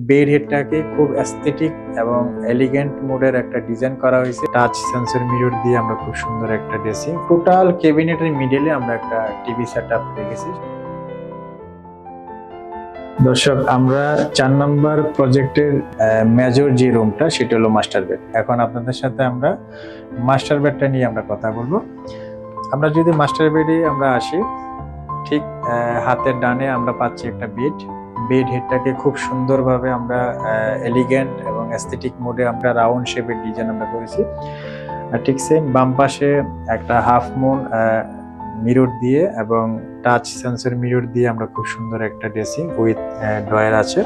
Bed হেডটাকে খুব aesthetic এবং elegant মোডের একটা ডিজাইন করা হয়েছে। টাচ সেন্সর মিরর দিয়ে আমরা খুব সুন্দর একটা ড্রেসিং, টোটাল ক্যাবিনেটের মিডলে আমরা একটা টিভি সেটআপ রেখেছি। দর্শক, আমরা 4 নম্বর প্রজেক্টের মেজর যে রুমটা সেটা হলো মাস্টার বেড। এখন আপনাদের সাথে আমরা মাস্টার বেডটা নিয়ে আমরা কথা বলবো। আমরা যদি মাস্টার বেডে আমরা আসি, ঠিক হাতের ডানে আমরা পাচ্ছি একটা বেড হেডটাকে খুব সুন্দরভাবে আমরা এলিগেন্ট এবং অ্যাস্থেটিক মোডে আমরা রাউন্ড শেপের ডিজাইন আমরা করেছি। আর ঠিক সেম বাম পাশে একটা হাফ মুন মিরর দিয়ে এবং টাচ সেন্সর মিরর দিয়ে আমরা খুব সুন্দর একটা ড্রেসিং উইথ ড্রয়ার আছে।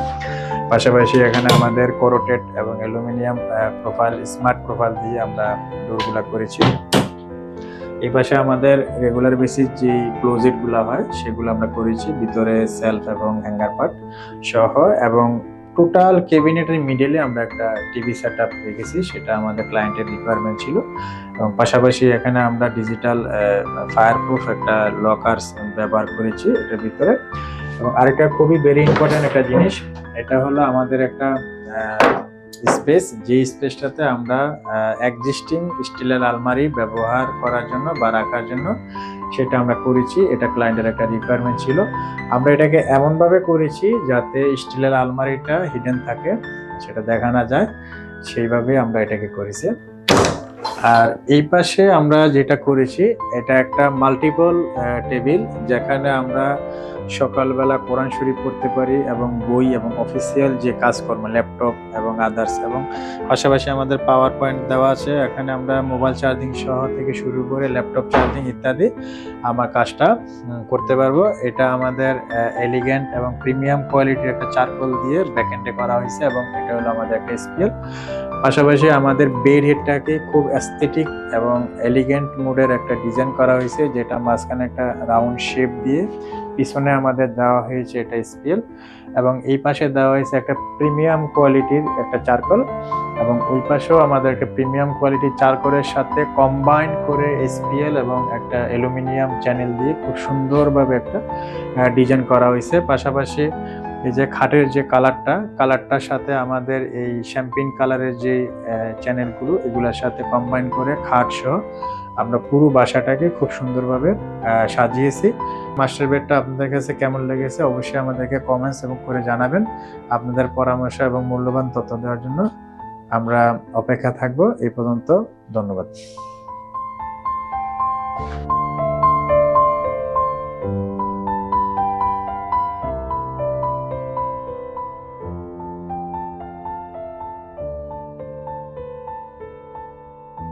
পাশাপাশি এখানে আমাদের কোরোটেড এবং অ্যালুমিনিয়াম প্রোফাইল, স্মার্ট প্রোফাইল দিয়ে আমরা ডোরগুলা করেছি। এই পাশে আমাদের রেগুলার বেসিস যে ক্লোজেট গুলা হয় সেগুলো আমরা করেছি, ভিতরে সেলফ এবং হ্যাঙ্গার পার্ট সহ, এবং টোটাল ক্যাবিনেটের মিডলে আমরা একটা টিভি সেটআপ রেখেছি, সেটা আমাদের ক্লায়েন্টের রিকোয়ারমেন্ট ছিল। এবং পাশাপাশি এখানে আমরা ডিজিটাল ফায়ারপ্রুফ একটা লকার ব্যবহার করেছি এটার ভিতরে। এবং আরেকটা খুবই ভেরি ইম্পর্টেন্ট একটা জিনিস, এটা হলো আমাদের একটা স্পেস, যে স্পেসটাতে আমরা এক্সিস্টিং স্টিলের আলমারি ব্যবহার করার জন্য বা রাখার জন্য সেটা আমরা করেছি। এটা ক্লায়েন্টের একটা রিকোয়ারমেন্ট ছিল। আমরা এটাকে এমনভাবে করেছি যাতে স্টিলের আলমারিটা হিডেন থাকে, সেটা দেখা না যায়, সেইভাবে আমরা এটাকে করেছি। আর এই পাশে আমরা যেটা করেছি এটা একটা মাল্টিপল টেবিল, যেখানে আমরা সকালবেলা কোরআন শরীফ পড়তে পারি এবং বই এবং অফিসিয়াল যে কাজকর্ম, ল্যাপটপ এবং আদার্স, এবং পাশাপাশি আমাদের পাওয়ার পয়েন্ট দেওয়া আছে। এখানে আমরা মোবাইল চার্জিং সহ থেকে শুরু করে ল্যাপটপ চার্জিং ইত্যাদি আমরা কাজটা করতে পারবো। এটা আমাদের এলিগেন্ট এবং প্রিমিয়াম কোয়ালিটির একটা চারকোল দিয়ে ব্যাকএন্ডে করা হয়েছে, এবং এটা হলো আমাদের একটা স্পিল। পাশাপাশি আমাদের বেড হেডটাকে খুব অ্যাস্থেটিক এবং এলিগেন্ট মোডের একটা ডিজাইন করা হয়েছে, যেটা মাঝখানে একটা রাউন্ড শেপ দিয়ে, পিছনে আমাদের দেওয়া হয়েছে এটা স্পিল, এবং এই পাশে দেওয়া হয়েছে একটা প্রিমিয়াম কোয়ালিটির একটা চারকোল, এবং ওই পাশেও আমাদের একটা প্রিমিয়াম কোয়ালিটির চারকোলের সাথে কম্বাইন করে এসপিএল এবং একটা অ্যালুমিনিয়াম চ্যানেল দিয়ে খুব সুন্দরভাবে একটা ডিজাইন করা হয়েছে। পাশাপাশি এই যে খাটের যে কালারটার সাথে আমাদের এই শ্যাম্পিন কালারের যে চ্যানেলগুলো, এগুলোর সাথে কম্বাইন করে খাট সহ আমরা পুরো বাসাটাকে খুব সুন্দরভাবে সাজিয়েছি। মাস্টার বেডটা আপনাদের কাছে কেমন লেগেছে অবশ্যই আমাদেরকে কমেন্টস এবং করে জানাবেন। আপনাদের পরামর্শ এবং মূল্যবান তথ্য দেওয়ার জন্য আমরা অপেক্ষা থাকবো। এই পর্যন্ত, ধন্যবাদ।